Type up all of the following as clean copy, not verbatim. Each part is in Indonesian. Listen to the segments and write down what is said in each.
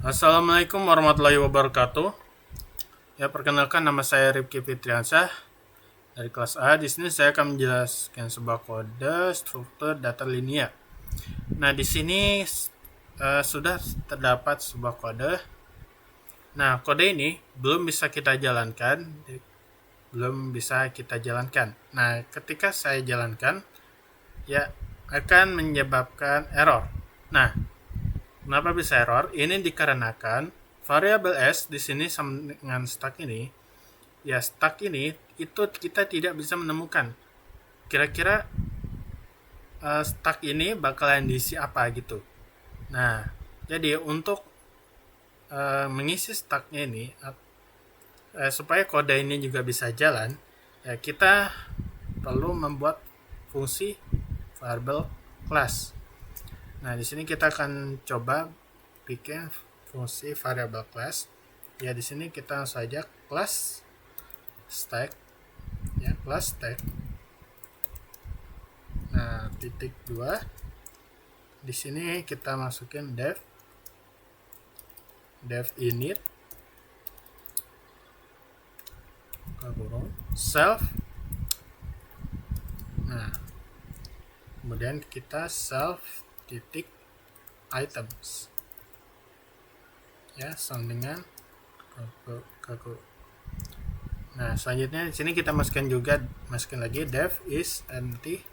Assalamualaikum warahmatullahi wabarakatuh. Ya, perkenalkan nama saya Rifki Fitriansyah dari kelas A. Di sini saya akan menjelaskan sebuah kode struktur data linear. Nah, di sini sudah terdapat sebuah kode. Nah, kode ini belum bisa kita jalankan. Nah, ketika saya jalankan, ya akan menyebabkan error. Nah, kenapa bisa error? Ini dikarenakan variabel s di sini sama dengan stack ini. Ya, stack ini itu kita tidak bisa menemukan kira-kira stack ini bakalan diisi apa gitu. Nah, jadi untuk mengisi stacknya ini supaya kode ini juga bisa jalan, ya kita perlu membuat fungsi variable class. Nah, di sini kita akan coba bikin fungsi variable class. Ya, di sini kita langsung saja class stack, ya class stack. Nah, titik 2. Di sini kita masukin dev init self. Nah, kemudian kita self titik items, ya sama dengan kaku. Nah, selanjutnya di sini kita masukin lagi dev is empty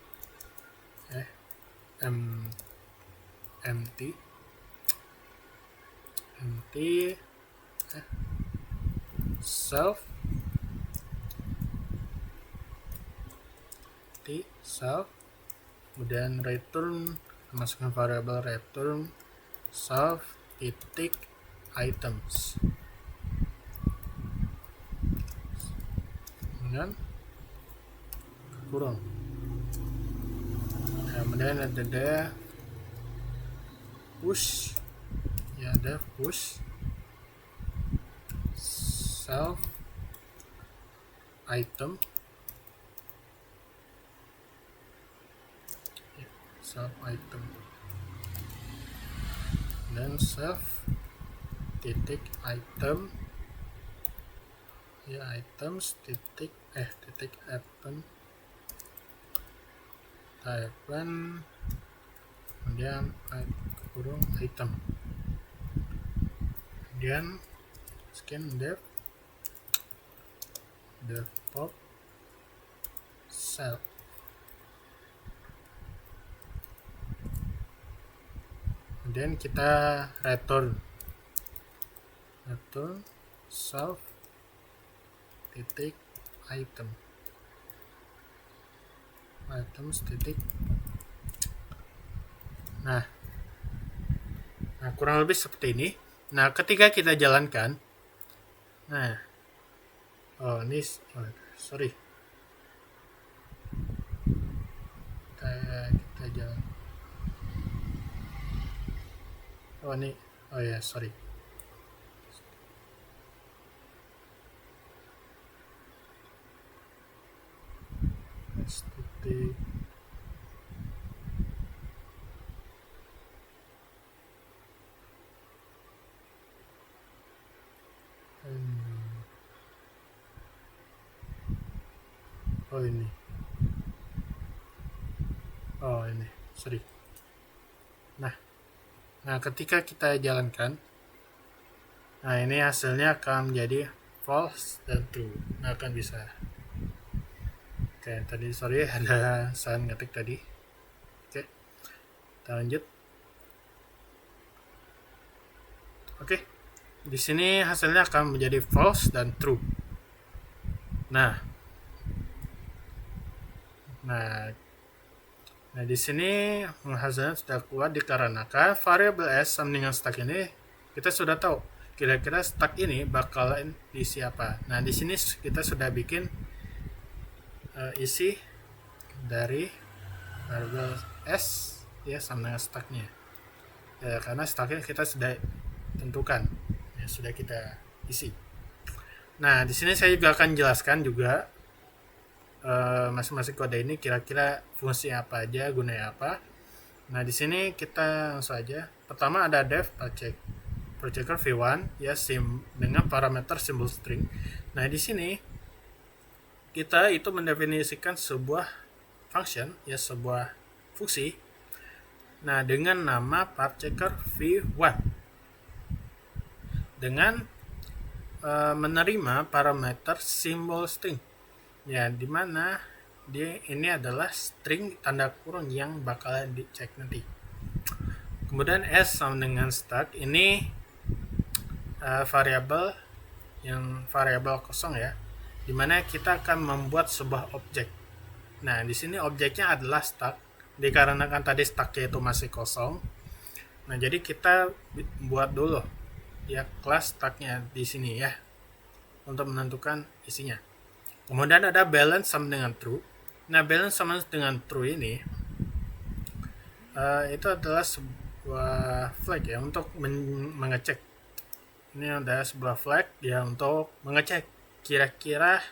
self kemudian return, masukkan variabel return self titik items, kemudian kurung. Kemudian ada push, ya ada push self item, dan self titik item, ya items titik item, kemudian kurung item, kemudian scan dev pop self. Kemudian kita return self titik items titik. Nah, kurang lebih seperti ini. Nah, ketika kita jalankan, sorry, kita jalan. Sorry. Titik ini sorry. Nah, ketika kita jalankan, nah ini hasilnya akan menjadi false dan true. Nah, akan bisa. Oke, tadi sorry ada salah ngetik tadi. Oke, kita lanjut. Oke, di sini hasilnya akan menjadi false dan true. Nah, di sini hasilnya sudah keluar dikarenakan variabel s sama dengan stack ini kita sudah tahu kira-kira stack ini bakalan diisi apa. Nah, di sini kita sudah bikin isi dari variabel s ya sama dengan stacknya, ya, karena stacknya kita sudah tentukan, ya sudah kita isi. Nah, di sini saya juga akan jelaskan juga masing-masing kode ini kira-kira fungsi apa aja, gunanya apa. Nah, di sini kita langsung aja. Pertama ada dev check. checker v1 ya dengan parameter simbol string. Nah, di sini kita itu mendefinisikan sebuah function ya, sebuah fungsi. Nah, dengan nama checker v1 dengan menerima parameter simbol string ya, dimana ini adalah string tanda kurung yang bakalan dicek nanti. Kemudian s sama dengan stack, ini variabel kosong ya, dimana kita akan membuat sebuah objek. Nah, di sini objeknya adalah stack dikarenakan tadi stacknya itu masih kosong. Nah, jadi kita buat dulu ya kelas stacknya di sini ya untuk menentukan isinya. Kemudian ada balance sama dengan true. Nah, balance sama dengan true ini itu adalah sebuah flag ya untuk mengecek. Ini ada sebuah flag ya untuk mengecek kira-kira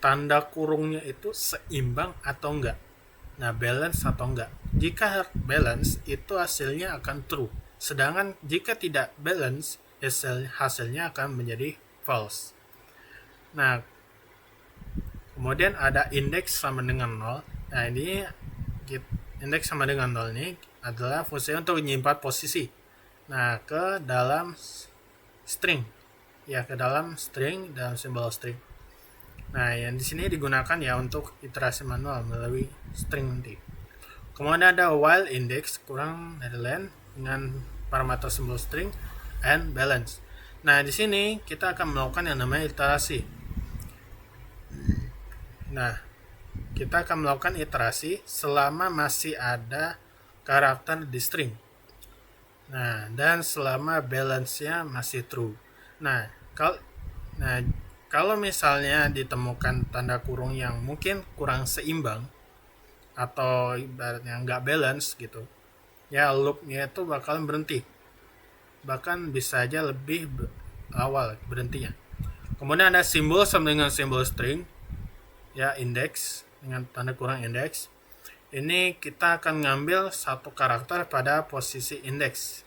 tanda kurungnya itu seimbang atau enggak. Nah, balance atau enggak. Jika balance itu hasilnya akan true. Sedangkan jika tidak balance, hasilnya akan menjadi false. Nah, kemudian ada indeks sama dengan 0. Nah, ini indeks sama dengan 0 ini adalah fungsi untuk menyimpan posisi. Nah, ke dalam string. Ya, ke dalam string, dalam simbol string. Nah, yang di sini digunakan ya untuk iterasi manual melalui string nanti. Kemudian ada while index kurang dari len dengan parameter simbol string and balance. Nah, di sini kita akan melakukan yang namanya iterasi. Nah, kita akan melakukan iterasi selama masih ada karakter di string. Nah, dan selama balance-nya masih true. Nah, kalau misalnya ditemukan tanda kurung yang mungkin kurang seimbang atau ibaratnya nggak balance gitu, ya loopnya itu bakalan berhenti, bahkan bisa aja lebih awal berhentinya. Kemudian ada simbol sama dengan simbol string ya, index dengan tanda kurung index. Ini kita akan ngambil satu karakter pada posisi index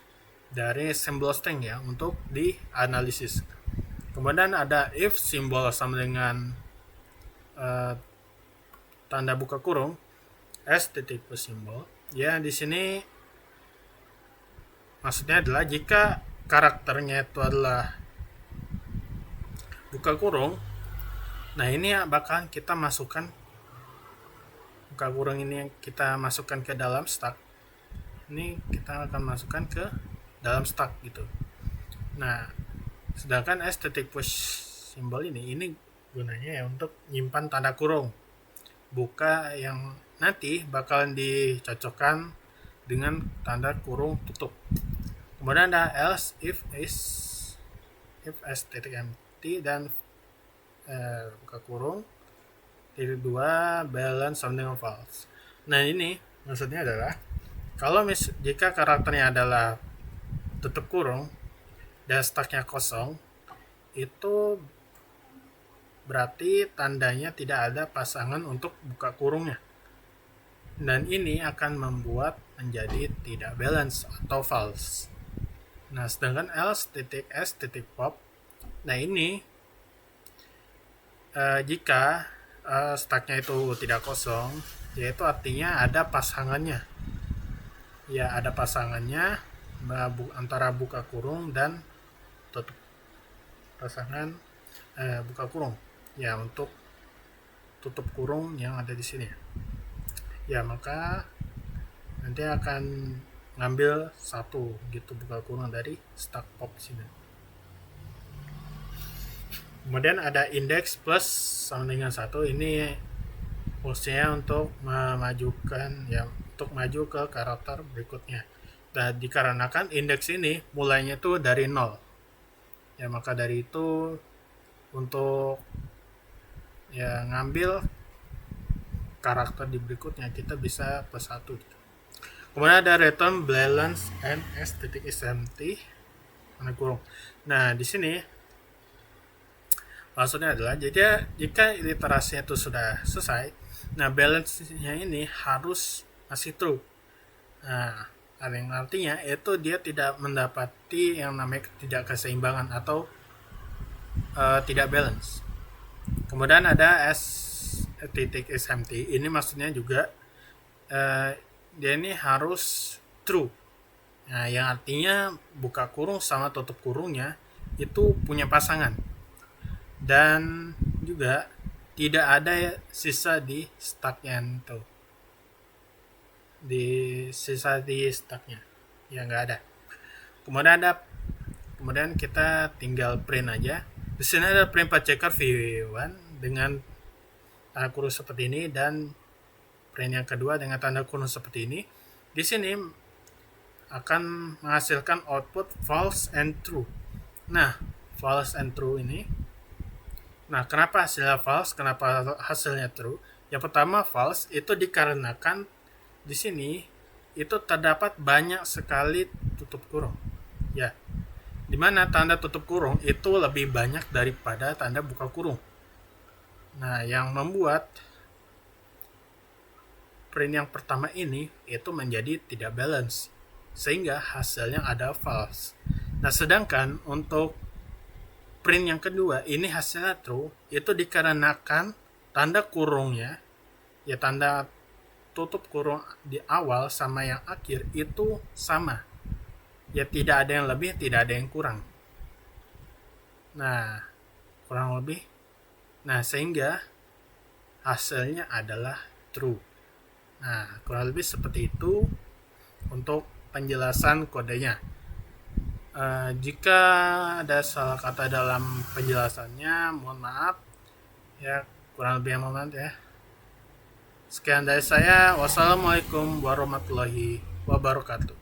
dari simbol string ya untuk dianalisis. Kemudian ada if simbol sama dengan tanda buka kurung s titik simbol ya, di sini maksudnya adalah jika karakternya itu adalah buka kurung. Nah, ini bakalan kita masukkan buka kurung ini, kita masukkan ke dalam stack. Ini kita akan masukkan ke dalam stack gitu. Nah, sedangkan s titik push simbol ini gunanya ya untuk nyimpan tanda kurung buka yang nanti bakalan dicocokkan dengan tanda kurung tutup. Kemudian ada else if s titik empty dan buka kurung titik 2 balance sama dengan false. Nah, ini maksudnya adalah kalau jika karakternya adalah tutup kurung dan stacknya kosong, itu berarti tandanya tidak ada pasangan untuk buka kurungnya, dan ini akan membuat menjadi tidak balance atau false. Nah, sedangkan else titik s titik pop, nah ini jika stacknya itu tidak kosong, yaitu artinya ada pasangannya ya, ada pasangannya antara buka kurung dan tutup pasangan buka kurung ya untuk tutup kurung yang ada di sini ya, maka nanti akan ngambil satu gitu buka kurung dari stack pop sini. Kemudian ada index plus sama dengan 1, ini fungsinya untuk memajukan ya, untuk maju ke karakter berikutnya. Dan dikarenakan indeks ini mulainya tuh dari 0 ya, maka dari itu untuk ya ngambil karakter di berikutnya kita bisa plus 1 gitu. Kemudian ada return balance and s titik is empty tanda kurung. Nah, di sini maksudnya adalah jika literasinya itu sudah selesai, nah balance-nya ini harus masih true. Nah, yang artinya itu dia tidak mendapati yang namanya tidak keseimbangan atau tidak balance. Kemudian ada SMT, ini maksudnya juga dia ini harus true. Nah, yang artinya buka kurung sama tutup kurungnya itu punya pasangan. Dan juga tidak ada sisa di stucknya itu. Sisa di stucknya. Ya nggak ada. Kemudian kita tinggal print aja. Di sini ada print path checker V1 dengan tanda kurung seperti ini, dan print yang kedua dengan tanda kurung seperti ini. Di sini akan menghasilkan output false and true. Nah, false and true ini. Nah, kenapa hasilnya false? Kenapa hasilnya true? Yang pertama false itu dikarenakan di sini itu terdapat banyak sekali tutup kurung. Ya. Di mana tanda tutup kurung itu lebih banyak daripada tanda buka kurung. Nah, yang membuat print yang pertama ini itu menjadi tidak balance, sehingga hasilnya ada false. Nah, sedangkan untuk print yang kedua ini hasilnya true, itu dikarenakan tanda kurungnya, ya tanda tutup kurung di awal sama yang akhir itu sama. Ya tidak ada yang lebih, tidak ada yang kurang. Nah, kurang lebih. Nah, sehingga hasilnya adalah true. Nah, kurang lebih seperti itu untuk penjelasan kodenya. Jika ada salah kata dalam penjelasannya, mohon maaf. Ya, kurang lebih mohon maaf ya. Sekian dari saya. Wassalamualaikum warahmatullahi wabarakatuh.